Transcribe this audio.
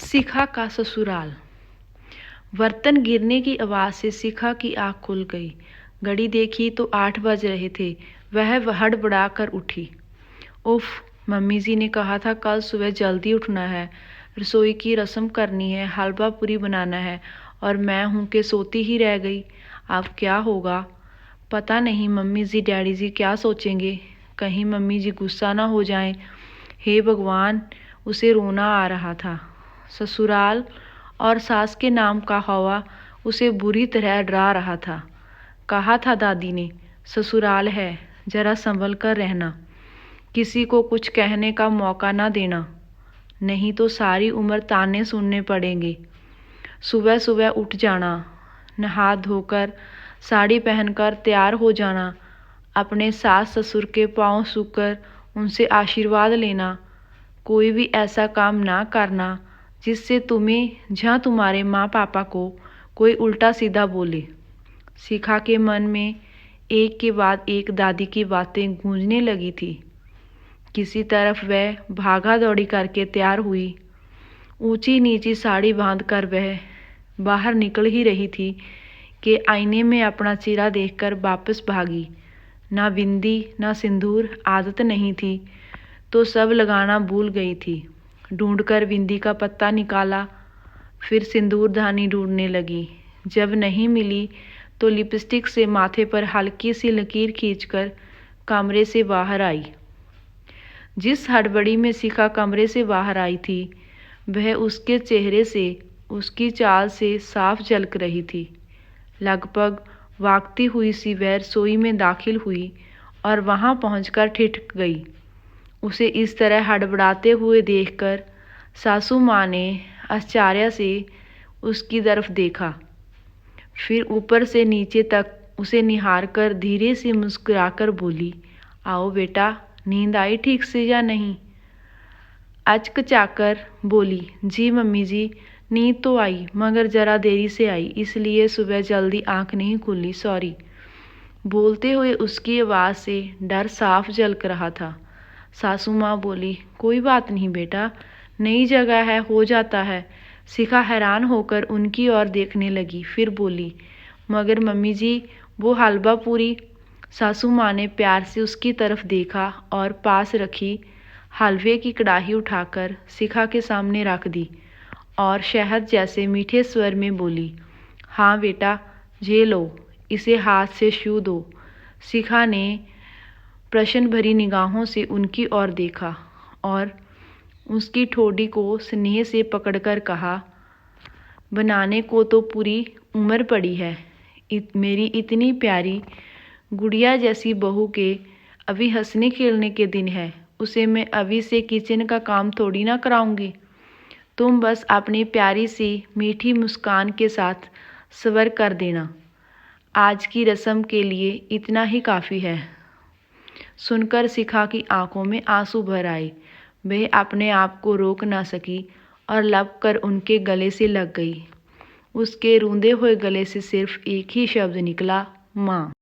शिखा का ससुराल। बर्तन गिरने की आवाज़ से शिखा की आंख खुल गई। घड़ी देखी तो 8 बज रहे थे। वह हड़बड़ा कर उठी। उफ, मम्मी जी ने कहा था कल सुबह जल्दी उठना है, रसोई की रस्म करनी है, हलवा पूरी बनाना है, और मैं हूँ कि सोती ही रह गई। अब क्या होगा पता नहीं। मम्मी जी डैडी जी क्या सोचेंगे, कहीं मम्मी जी गुस्सा ना हो जाएं। हे भगवान, उसे रोना आ रहा था। ससुराल और सास के नाम का हवा उसे बुरी तरह डरा रहा था। कहा था दादी ने, ससुराल है, जरा संभल कर रहना, किसी को कुछ कहने का मौका ना देना, नहीं तो सारी उम्र ताने सुनने पड़ेंगे। सुबह सुबह उठ जाना, नहा धोकर साड़ी पहनकर तैयार हो जाना, अपने सास ससुर के पांव छूकर उनसे आशीर्वाद लेना। कोई भी ऐसा काम ना करना जिससे तुम्हें या तुम्हारे माँ पापा को कोई उल्टा सीधा बोले। शिखा के मन में एक के बाद एक दादी की बातें गूंजने लगी थी। किसी तरफ वह भागा दौड़ी करके तैयार हुई। ऊंची नीची साड़ी बांधकर वह बाहर निकल ही रही थी कि आईने में अपना चेहरा देखकर वापस भागी। ना बिंदी ना सिंदूर आदत नहीं थी तो सब लगाना भूल गई थी। ढूंढकर बिंदी का पत्ता निकाला, फिर सिंदूरदानी ढूंढने लगी। जब नहीं मिली तो लिपस्टिक से माथे पर हल्की सी लकीर खींचकर कमरे से बाहर आई। जिस हड़बड़ी में शिखा कमरे से बाहर आई थी वह उसके चेहरे से, उसकी चाल से साफ झलक रही थी। लगभग भागती हुई सी वह रसोई में दाखिल हुई और वहां पहुंचकर ठिठक गई। उसे इस तरह हड़बड़ाते हुए देखकर सासू माँ ने आश्चर्य से उसकी तरफ देखा, फिर ऊपर से नीचे तक उसे निहार कर धीरे से मुस्कुराकर बोली, आओ बेटा, नींद आई ठीक से या नहीं? अचकचाकर बोली, जी मम्मी जी, नींद तो आई मगर ज़रा देरी से आई, इसलिए सुबह जल्दी आंख नहीं खुली, सॉरी। बोलते हुए उसकी आवाज़ से डर साफ झलक रहा था। सासू माँ बोली, कोई बात नहीं बेटा, नई जगह है, हो जाता है। शिखा हैरान होकर उनकी ओर देखने लगी, फिर बोली, मगर मम्मी जी, वो हलवा पूरी। सासू माँ ने प्यार से उसकी तरफ देखा और पास रखी हलवे की कढ़ाई उठाकर शिखा के सामने रख दी और शहद जैसे मीठे स्वर में बोली, हाँ बेटा, ये लो, इसे हाथ से छू दो। शिखा ने प्रश्न भरी निगाहों से उनकी ओर देखा और उसकी ठोड़ी को स्नेह से पकड़कर कहा, बनाने को तो पूरी उम्र पड़ी है, मेरी इतनी प्यारी गुड़िया जैसी बहू के अभी हंसने खेलने के दिन है, उसे मैं अभी से किचन का काम थोड़ी ना कराऊंगी। तुम बस अपनी प्यारी सी मीठी मुस्कान के साथ सवर कर देना, आज की रस्म के लिए इतना ही काफ़ी है। सुनकर शिखा की आंखों में आंसू भर आए। वह अपने आप को रोक ना सकी और लप कर उनके गले से लग गई। उसके रूंधे हुए गले से सिर्फ एक ही शब्द निकला, माँ।